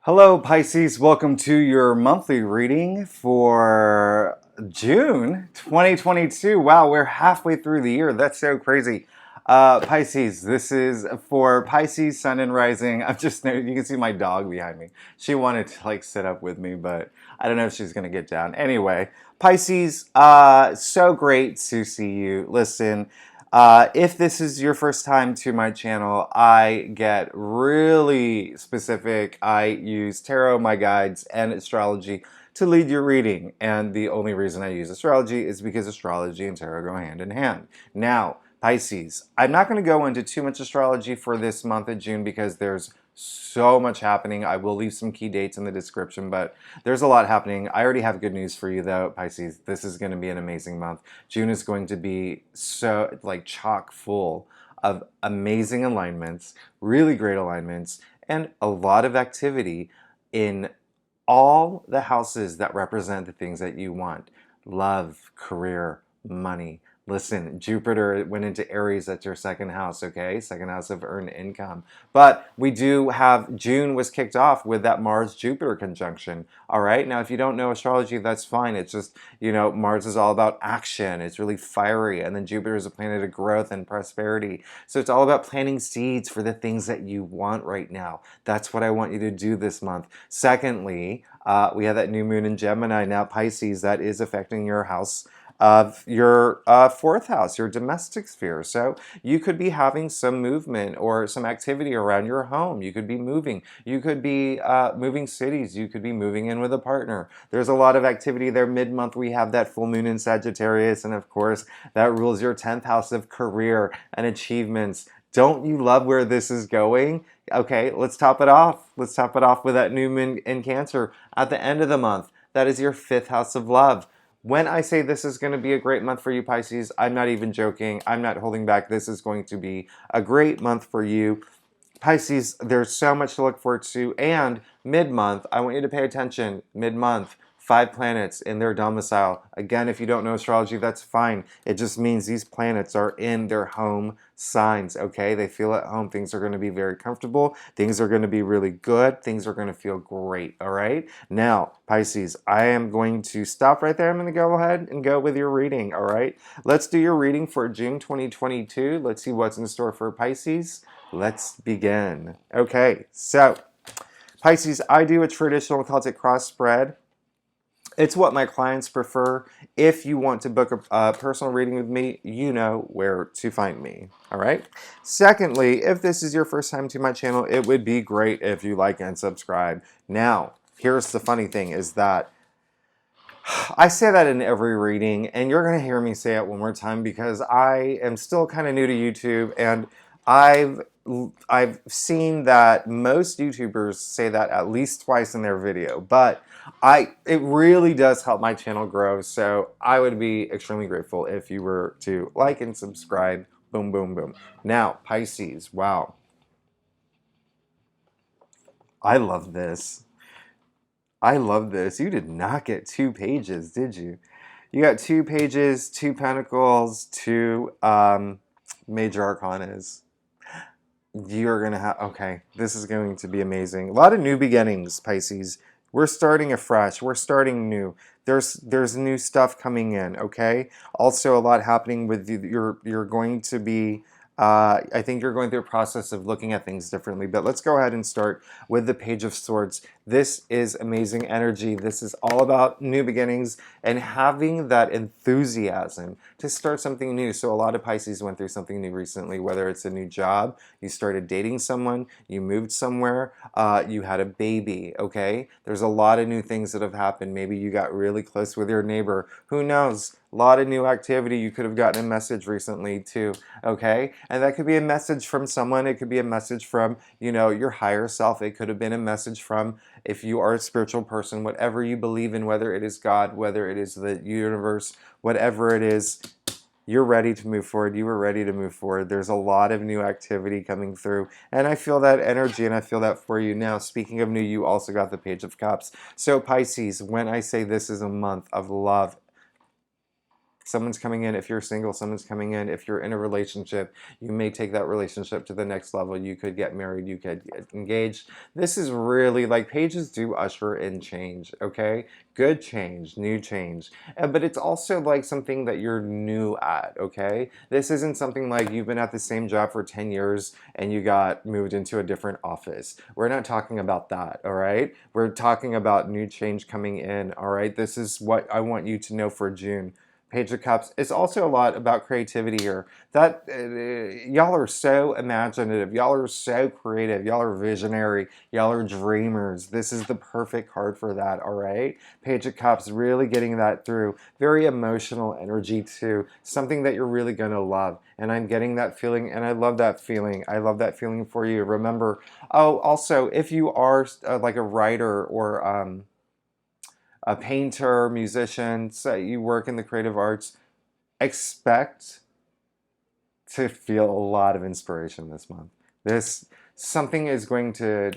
Hello, Pisces. Welcome to your monthly reading for June 2022. Wow, we're halfway through the year. That's so crazy. Pisces, this is for Pisces, Sun and Rising. I'm just, you can see my dog behind me. She wanted to sit up with me, but I don't know if she's going to get down. Anyway, Pisces, so great to see you. Listen, if this is your first time to my channel, I get really specific. I use tarot, my guides, and astrology to lead your reading. And the only reason I use astrology is because astrology and tarot go hand in hand. Now, Pisces, I'm not going to go into too much astrology for this month of June because there's so much happening. I will leave some key dates in the description, but there's a lot happening. I already have good news for you though, Pisces. This is going to be an amazing month. June is going to be so chock full of amazing alignments, really great alignments, and a lot of activity in all the houses that represent the things that you want. Love, career, money. Listen, Jupiter went into Aries, that's your second house, okay? Second house of earned income. But we do have, June was kicked off with that Mars-Jupiter conjunction, all right? Now, if you don't know astrology, that's fine. It's just, Mars is all about action. It's really fiery. And then Jupiter is a planet of growth and prosperity. So it's all about planting seeds for the things that you want right now. That's what I want you to do this month. Secondly, we have that new moon in Gemini. Now, Pisces, that is affecting your house of your fourth house, your domestic sphere. So you could be having some movement or some activity around your home. You could be moving. You could be moving cities. You could be moving in with a partner. There's a lot of activity there. Mid-month, we have that full moon in Sagittarius. And of course, that rules your 10th house of career and achievements. Don't you love where this is going? Okay, let's top it off. Let's top it off with that new moon in Cancer at the end of the month. That is your 5th house of love. When I say this is going to be a great month for you, Pisces, I'm not even joking. I'm not holding back. This is going to be a great month for you. Pisces, there's so much to look forward to. And mid-month, I want you to pay attention. Mid-month, 5 planets in their domicile. Again, if you don't know astrology, that's fine. It just means these planets are in their home signs, okay? They feel at home. Things are going to be very comfortable. Things are going to be really good. Things are going to feel great, all right? Now, Pisces, I am going to stop right there. I'm going to go ahead and go with your reading, all right? Let's do your reading for June 2022. Let's see what's in store for Pisces. Let's begin. Okay, so Pisces, I do a traditional Celtic cross spread. It's what my clients prefer. If you want to book a personal reading with me, you know where to find me, all right? Secondly, if this is your first time to my channel, it would be great if you like and subscribe. Now, here's the funny thing is that I say that in every reading, and you're going to hear me say it one more time because I am still kind of new to YouTube, and I've seen that most YouTubers say that at least twice in their video, but it really does help my channel grow, so I would be extremely grateful if you were to like and subscribe. Boom, boom, boom. Now, Pisces, wow. I love this. I love this. You did not get 2 pages, did you? You got 2 pages, 2 pentacles, 2 major arcanas. You're going to have, okay, this is going to be amazing. A lot of new beginnings, Pisces. We're starting afresh. We're starting new. There's new stuff coming in, okay? Also, a lot happening with you. You're going to be, I think you're going through a process of looking at things differently. But let's go ahead and start with the Page of Swords. This is amazing energy. This is all about new beginnings and having that enthusiasm to start something new. So a lot of Pisces went through something new recently, whether it's a new job, you started dating someone, you moved somewhere, you had a baby, okay? There's a lot of new things that have happened. Maybe you got really close with your neighbor. Who knows? A lot of new activity. You could have gotten a message recently too, okay? And that could be a message from someone. It could be a message from, your higher self. It could have been a message from, if you are a spiritual person, whatever you believe in, whether it is God, whether it is the universe, whatever it is, you're ready to move forward. You were ready to move forward. There's a lot of new activity coming through, and I feel that energy, and I feel that for you. Now, speaking of new, you also got the Page of Cups. So Pisces, when I say this is a month of love, Someone's coming in. If you're single, someone's coming in. If you're in a relationship, you may take that relationship to the next level. You could get married. You could get engaged. This is really like pages do usher in change, okay? Good change, new change. But it's also like something that you're new at, okay? This isn't something like you've been at the same job for 10 years and you got moved into a different office. We're not talking about that, all right? We're talking about new change coming in, all right? This is what I want you to know for June. Page of Cups. It's also a lot about creativity here. That y'all are so imaginative. Y'all are so creative. Y'all are visionary. Y'all are dreamers. This is the perfect card for that, all right? Page of Cups, really getting that through. Very emotional energy too. Something that you're really going to love. And I'm getting that feeling, and I love that feeling. I love that feeling for you. Remember, oh, also, if you are like a writer or a painter, musician, say you work in the creative arts, expect to feel a lot of inspiration this month. This something is going to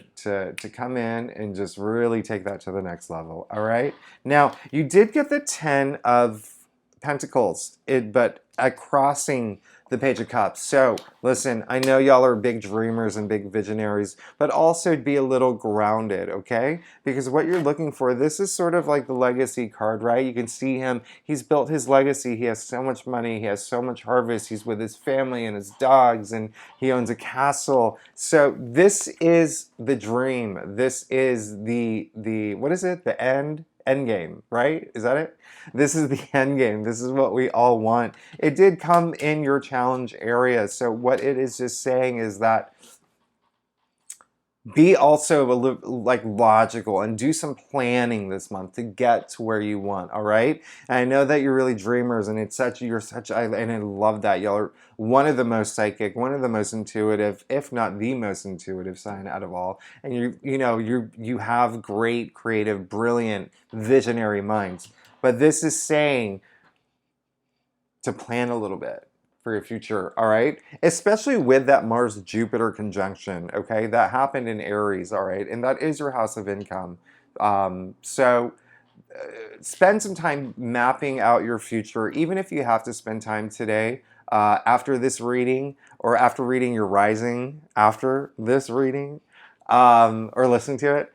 come in and just really take that to the next level. All right. Now you did get the 10 of Pentacles, but crossing the Page of Cups. So listen, I know y'all are big dreamers and big visionaries, but also be a little grounded, okay? Because what you're looking for, this is sort of like the legacy card, right? You can see him, he's built his legacy, he has so much money, he has so much harvest, he's with his family and his dogs, and he owns a castle. So this is the dream. This is the what is it? The end game, right? Is that it? This is the end game. This is what we all want. It did come in your challenge area. So what it is just saying is that be also like logical and do some planning this month to get to where you want. All right. And I know that you're really dreamers, and and I love that y'all are one of the most psychic, one of the most intuitive, if not the most intuitive sign out of all. And you have great, creative, brilliant, visionary minds. But this is saying to plan a little bit for your future, all right? Especially with that Mars-Jupiter conjunction, okay? That happened in Aries, all right? And that is your house of income. So spend some time mapping out your future, even if you have to spend time today after this reading or after reading your rising after this reading or listening to it.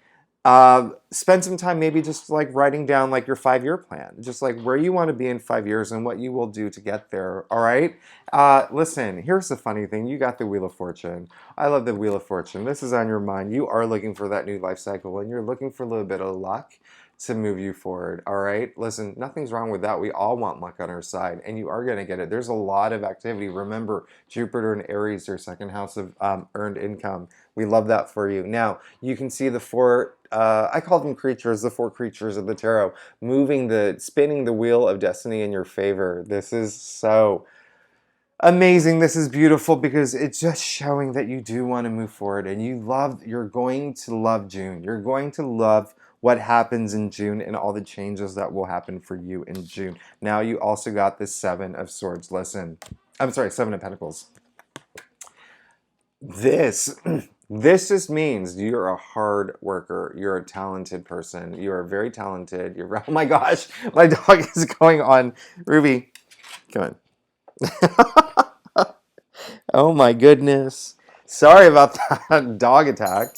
Spend some time maybe just like writing down like your 5-year plan, just like where you want to be in 5 years and what you will do to get there. All right. Listen, here's the funny thing. You got the Wheel of Fortune. I love the Wheel of Fortune. This is on your mind. You are looking for that new life cycle, and you're looking for a little bit of luck to move you forward. All right. Listen, nothing's wrong with that. We all want luck on our side, and you are going to get it. There's a lot of activity. Remember, Jupiter and Aries, your second house of earned income. We love that for you. Now, you can see the four, I call them creatures, the 4 creatures of the tarot, spinning the wheel of destiny in your favor. This is so amazing. This is beautiful because it's just showing that you do want to move forward, and you're going to love June. You're going to love what happens in June and all the changes that will happen for you in June. Now you also got the 7 of Swords. Listen, I'm sorry, 7 of Pentacles. This just means you're a hard worker. You're a talented person. You're very talented. Oh my gosh, my dog is going on. Ruby, come on. Oh my goodness. Sorry about that dog attack.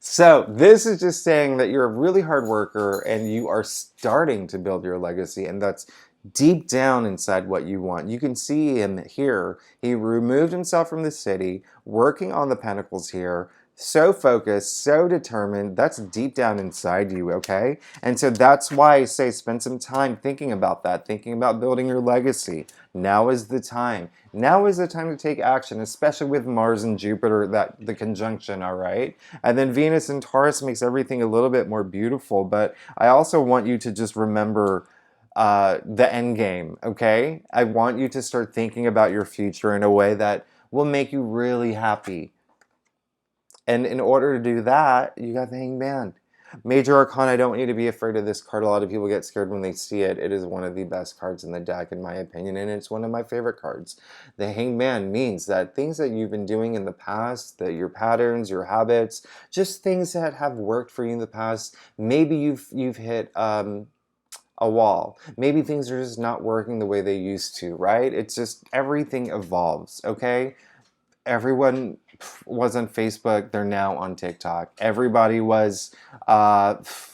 So this is just saying that you're a really hard worker and you are starting to build your legacy, and that's deep down inside what you want. You can see him here. He removed himself from the city, working on the pentacles here, so focused, so determined. That's deep down inside you, okay? And so that's why I say spend some time thinking about that, thinking about building your legacy. Now is the time. Now is the time to take action, especially with Mars and Jupiter, the conjunction, all right? And then Venus and Taurus makes everything a little bit more beautiful, but I also want you to just remember the end game, okay? I want you to start thinking about your future in a way that will make you really happy. And in order to do that, you got the Hangman. Major Arcana, I don't want you to be afraid of this card. A lot of people get scared when they see it. It is one of the best cards in the deck, in my opinion, and it's one of my favorite cards. The Hangman means that things that you've been doing in the past, that your patterns, your habits, just things that have worked for you in the past, maybe you've hit a wall. Maybe things are just not working the way they used to, right? It's just everything evolves, okay? Everyone was on Facebook, they're now on TikTok. Uh,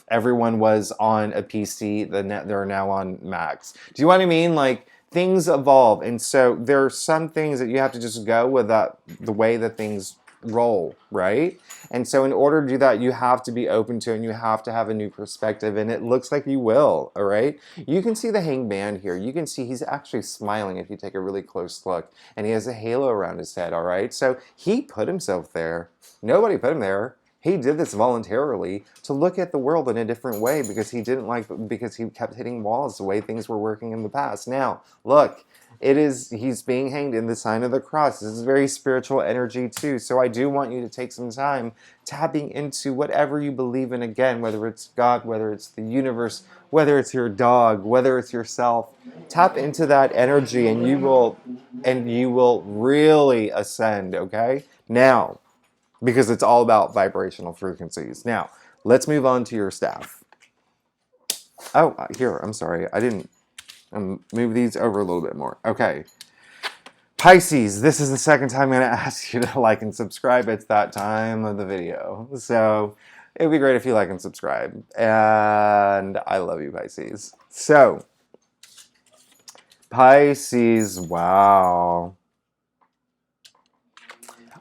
everyone was on a PC, they're now on Macs. Do you know what I mean? Like, things evolve, and so there are some things that you have to just go with the way that things roll, right? And so in order to do that, you have to be open to it, and you have to have a new perspective, and it looks like you will, all right? You can see the hanged man here. You can see he's actually smiling if you take a really close look, and he has a halo around his head, all right? So he put himself there. Nobody put him there. He did this voluntarily to look at the world in a different way because because he kept hitting walls the way things were working in the past. Now, look, he's being hanged in the sign of the cross. This is very spiritual energy too. So I do want you to take some time tapping into whatever you believe in again, whether it's God, whether it's the universe, whether it's your dog, whether it's yourself. Tap into that energy and you will really ascend, okay? Now, because it's all about vibrational frequencies. Now, let's move on to your staff. Oh, here, I'm sorry. I didn't move these over a little bit more. Okay. Pisces, this is the second time I'm going to ask you to like and subscribe. It's that time of the video. So it would be great if you like and subscribe. And I love you, Pisces. So, Pisces, wow.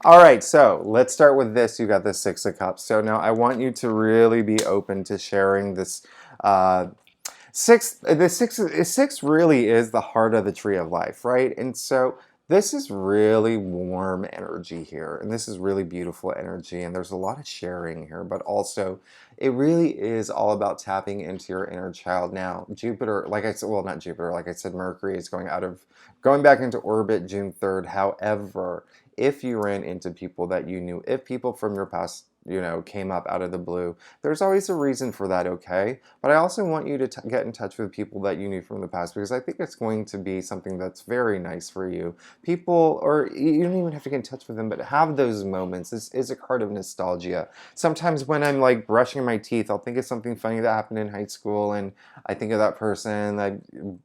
All right, so let's start with this. You got the Six of Cups. So now I want you to really be open to sharing this. Six really is the heart of the tree of life, right? And so this is really warm energy here, and this is really beautiful energy, and there's a lot of sharing here, but also it really is all about tapping into your inner child. Now, Jupiter, like I said, well, not Jupiter, like I said, Mercury is going back into orbit June 3rd. However, if you ran into people that you knew, if people from your past, came up out of the blue, there's always a reason for that, okay? But I also want you to get in touch with people that you knew from the past, because I think it's going to be something that's very nice for you. People, or you don't even have to get in touch with them, but have those moments. This is a card of nostalgia. Sometimes when I'm like brushing my teeth, I'll think of something funny that happened in high school, and I think of that person. I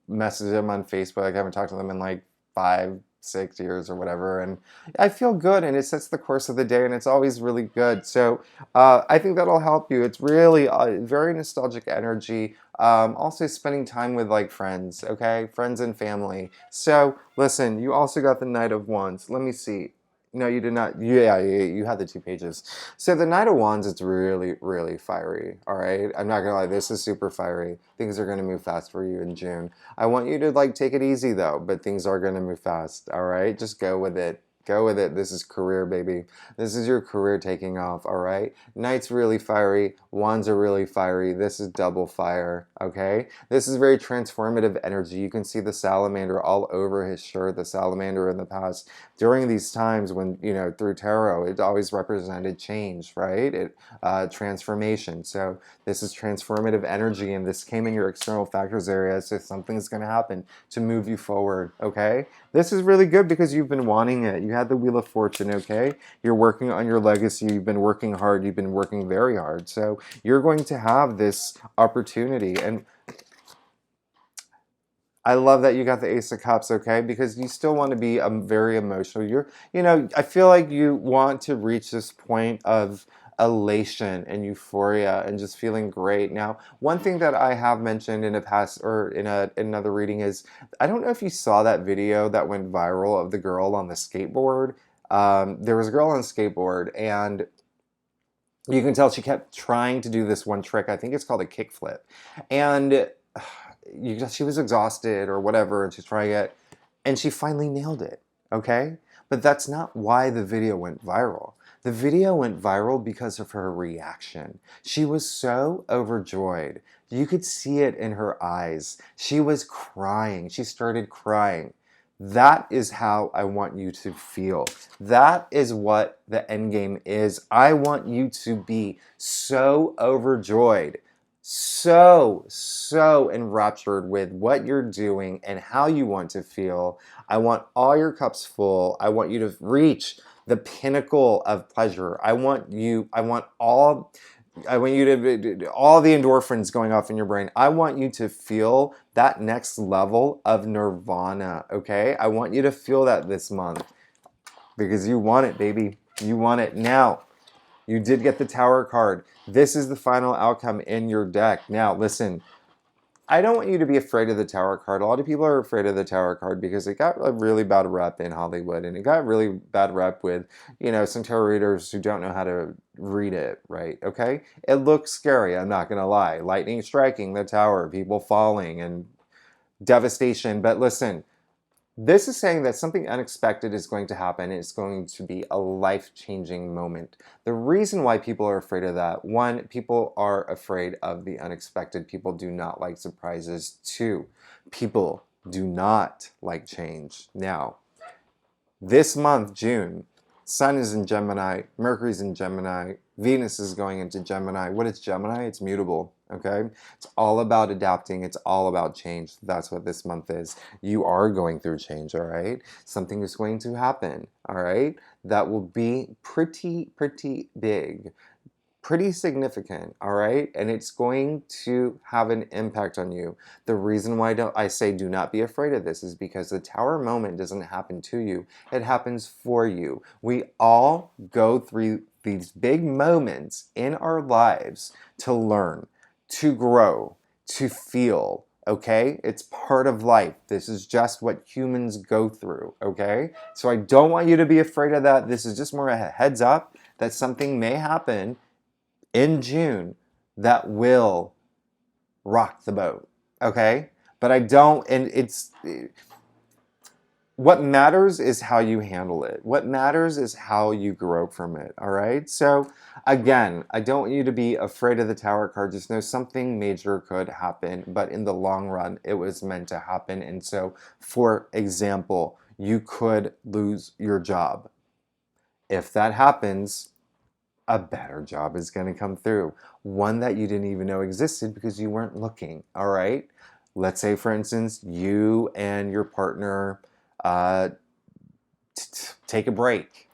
message them on Facebook. I haven't talked to them in like 5-6 years or whatever, and I feel good, and it sets the course of the day, and it's always really good. So I think that'll help you. It's really very nostalgic energy. Also spending time with like friends, okay? Friends and family. So listen, you also got the Knight of Wands. Let me see. No, you did not. Yeah, you had the 2 pages. So the Knight of Wands, it's really, really fiery, all right? I'm not gonna lie, this is super fiery. Things are gonna move fast for you in June. I want you to like take it easy though, but things are gonna move fast, all right? Just go with it. Go with it. This is career, baby. This is your career taking off, all right? Knight's really fiery. Wands are really fiery. This is double fire, okay? This is very transformative energy. You can see the salamander all over his shirt, the salamander in the past. During these times when, through tarot, it always represented change, right? Transformation. So this is transformative energy, and this came in your external factors area, so something's going to happen to move you forward, okay? This is really good because you've been wanting it. You had the Wheel of Fortune, okay? You're working on your legacy. You've been working hard. You've been working very hard. So you're going to have this opportunity. And I love that you got the Ace of Cups, okay? Because you still want to be very emotional. I feel like you want to reach this point of elation and euphoria and just feeling great. Now, one thing that I have mentioned in a past or in another reading is, I don't know if you saw that video that went viral of the girl on the skateboard. There was a girl on a skateboard, and you can tell she kept trying to do this one trick. I think it's called a kickflip. And she was exhausted or whatever, and she's trying it, and she finally nailed it, okay? But that's not why the video went viral. The video went viral because of her reaction. She was so overjoyed. You could see it in her eyes. She was crying. She started crying. That is how I want you to feel. That is what the end game is. I want you to be so overjoyed, so enraptured with what you're doing and how you want to feel. I want all your cups full. I want you to reach the pinnacle of pleasure. I want I want you to, all the endorphins going off in your brain. I want you to feel that next level of nirvana, okay? I want you to feel that this month because you want it, baby. You want it. Now, you did get the Tower card. This is the final outcome in your deck. Now, listen, I don't want you to be afraid of the Tower card. A lot of people are afraid of the Tower card because it got a really bad rep in Hollywood, and it got really bad rep with, some tarot readers who don't know how to read it, right? Okay? It looks scary, I'm not going to lie. Lightning striking the tower, people falling, and devastation. But listen, this is saying that something unexpected is going to happen. It's going to be a life-changing moment. The reason why people are afraid of that, one, people are afraid of the unexpected. People do not like surprises. Two, people do not like change. Now, this month, June, Sun is in Gemini, Mercury's in Gemini, Venus is going into Gemini. What is Gemini? It's mutable, okay? It's all about adapting. It's all about change. That's what this month is. You are going through change, all right? Something is going to happen, all right? That will be pretty big. Pretty significant, all right? And it's going to have an impact on you. The reason why I say do not be afraid of this is because the Tower moment doesn't happen to you. It happens for you. We all go through these big moments in our lives to learn, to grow, to feel, okay? It's part of life. This is just what humans go through, okay? So I don't want you to be afraid of that. This is just more a heads up that something may happen in June that will rock the boat, okay? But I don't, and it's, what matters is how you handle it. What matters is how you grow from it, all right? So again, I don't want you to be afraid of the Tower card. Just know something major could happen, but in the long run, it was meant to happen. And so, for example, you could lose your job. If that happens, a better job is going to come through. One that you didn't even know existed because you weren't looking, all right? Let's say, for instance, you and your partner take a break.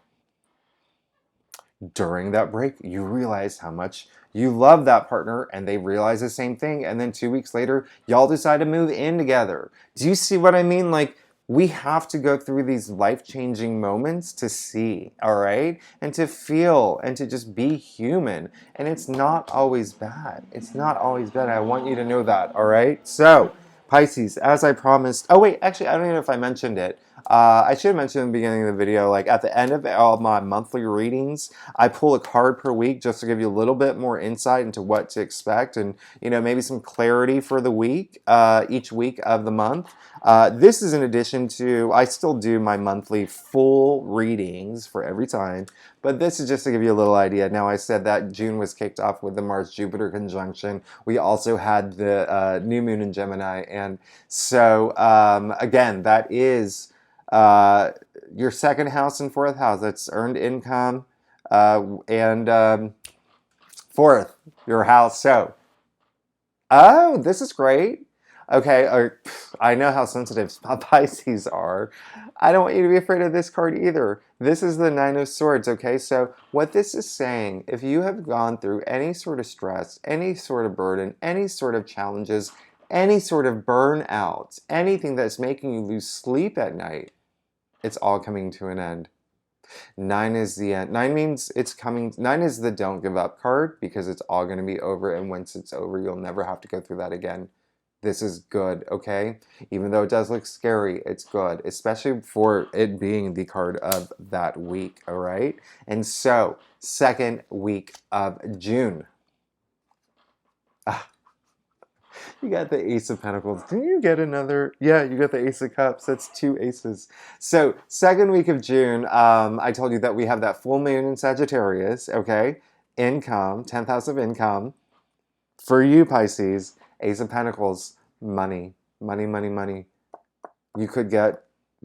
During that break, you realize how much you love that partner and they realize the same thing. And then 2 weeks later, y'all decide to move in together. Do you see what I mean? Like, we have to go through these life-changing moments to see, all right? And to feel and to just be human. And it's not always bad. It's not always bad. I want you to know that, all right? So, Pisces, as I promised, oh wait, actually, I don't even know if I mentioned it. I should have mentioned in the beginning of the video, like at the end of all my monthly readings, I pull a card per week just to give you a little bit more insight into what to expect and, maybe some clarity for the week, each week of the month. This is in addition to, I still do my monthly full readings for every time, but this is just to give you a little idea. Now, I said that June was kicked off with the Mars-Jupiter conjunction. We also had the new moon in Gemini, and so, again, that is your second house and fourth house. That's earned income, and fourth, your house. So, oh, this is great. Okay, I know how sensitive Pisces are. I don't want you to be afraid of this card either. This is the Nine of Swords, okay? So what this is saying, if you have gone through any sort of stress, any sort of burden, any sort of challenges, any sort of burnout, anything that's making you lose sleep at night, it's all coming to an end. 9 is the end. 9 means it's coming. 9 is the don't give up card because it's all going to be over. And once it's over, you'll never have to go through that again. This is good, okay? Even though it does look scary, it's good, especially for it being the card of that week, all right? And so, second week of June. You got the Ace of Pentacles. Didn't you get another? Yeah, you got the Ace of Cups. That's 2 aces. So, second week of June, I told you that we have that full moon in Sagittarius, okay? Income, 10th house of income. For you, Pisces, Ace of Pentacles, money, money, money, money. You could get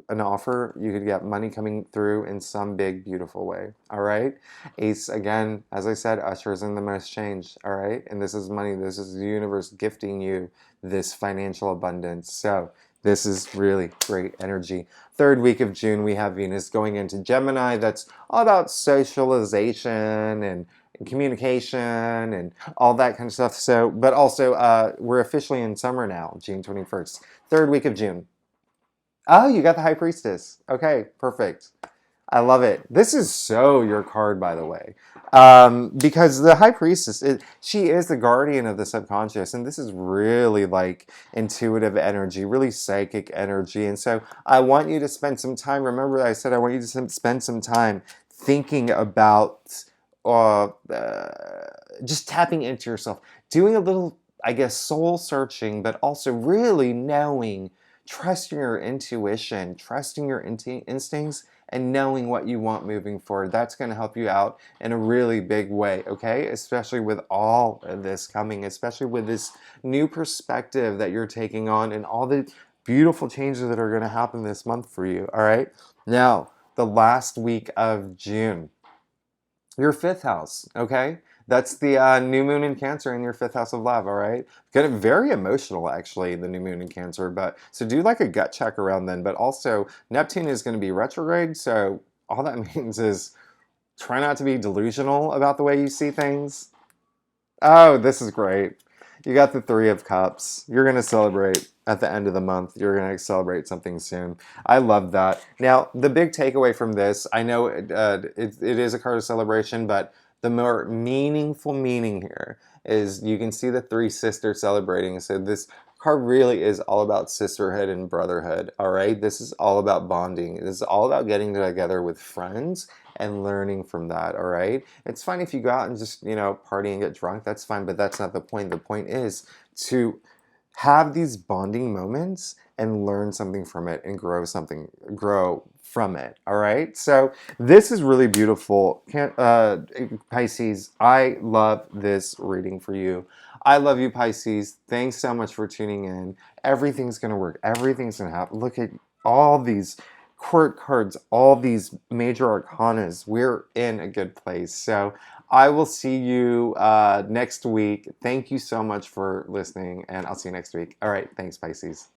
an offer. You could get money coming through in some big, beautiful way. All right? Ace, again, as I said, ushers in the most change. All right? And this is money. This is the universe gifting you this financial abundance. So This is really great energy. Third week of June, we have Venus going into Gemini. That's all about socialization and communication and all that kind of stuff. So, but also, we're officially in summer now, June 21st. Third week of June. Oh, you got the High Priestess. Okay, perfect. I love it. This is so your card, by the way, because the High Priestess, she is the guardian of the subconscious, and this is really like intuitive energy, really psychic energy. And so I want you to spend some time. Remember, I said I want you to spend some time thinking about just tapping into yourself, doing a little, I guess, soul searching, but also really knowing, trusting your intuition, trusting your instincts, and knowing what you want moving forward. That's going to help you out in a really big way, okay? Especially with all of this coming, especially with this new perspective that you're taking on and all the beautiful changes that are going to happen this month for you, all right? Now, the last week of June, your fifth house, okay? That's the new moon in Cancer in your fifth house of love, all right? Getting very emotional, actually, the new moon in Cancer. But so do like a gut check around then. But also, Neptune is going to be retrograde. So all that means is try not to be delusional about the way you see things. Oh, this is great. You got the Three of Cups. You're going to celebrate at the end of the month. You're going to celebrate something soon. I love that. Now, the big takeaway from this, I know it is a card of celebration, but the more meaningful meaning here is you can see the three sisters celebrating. So this card really is all about sisterhood and brotherhood, all right? This is all about bonding. This is all about getting together with friends and learning from that, all right? It's fine if you go out and just, party and get drunk. That's fine, but that's not the point. The point is to have these bonding moments and learn something from it and grow from it, all right? So this is really beautiful. Pisces, I love this reading for you. I love you, Pisces. Thanks so much for tuning in. Everything's going to work. Everything's going to happen. Look at all these court cards, all these major arcanas. We're in a good place. So I will see you next week. Thank you so much for listening, and I'll see you next week. All right. Thanks, Pisces.